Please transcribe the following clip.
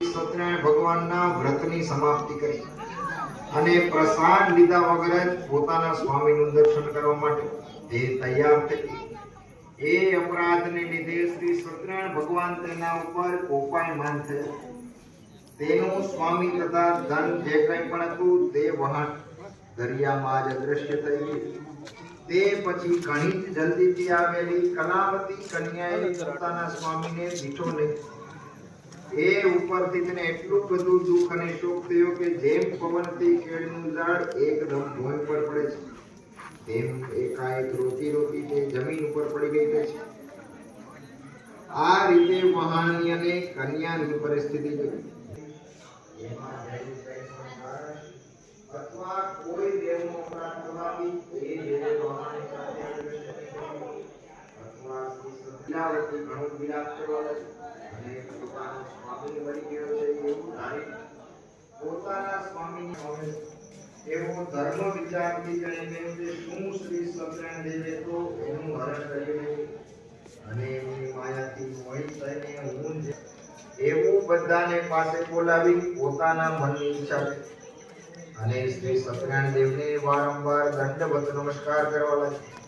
સત્યનારાયણ ભગવાનના વ્રતની સમાપ્તિ કરી અને પ્રસાદ લીધા વગર જ પોતાના સ્વામીનું દર્શન કરવા માટે તે તૈયાર થઈ। એ અપરાધને લીધે શ્રી સત્યનારાયણ ભગવાન તેના ઉપર કોપાયમાન થયા। તેનું સ્વામી તથા ધન જે કંઈ પણ હતું તે વહાણ દરિયામાં જ અદૃશ્ય થઈ ગયું। તે પછી ઘણી જ જલ્દીથી આવેલી કલાવતી કન્યાએ પોતાના સ્વામીને દીઠો નહીં। એ ઉપરથી તેને એટલું બધું દુઃખ અને શોક થયો કે જેમ પવનથી કેળનું ઝાડ એકદમ ભૂમિ પર પડે છે તેમ એકાએક રોતી રોતી તે જમીન ઉપર પડી ગઈ છે। આ રીતે વહાણી અને કન્યાની પરિસ્થિતિ જોઈ। એમાં જૈન કંઈ અથવા કોઈ દેવનો અપરાધ કરવાથી એ દેવે વહાણી સાથે અથવા સત્યાવતી ઘણું વિલાપ કરવા લાગ્યો અને પોતાનો સ્વામી બની ગયો છે એવું ધારી પોતાના સ્વામીની સામે એવો ધર્મ વિચારથી તેણે કહ્યું કે શું શ્રી સત્યનારાયણ દેવે તો એનું હરણ કર્યું અને એની માયાથી મોહિત થઈને હું એવું બધાને પાસે બોલાવી પોતાના મનની ઈચ્છા કરી અને શ્રી સત્યનારાયણ દેવને વારંવાર દંડવત નમસ્કાર કરવા લાગ્યો।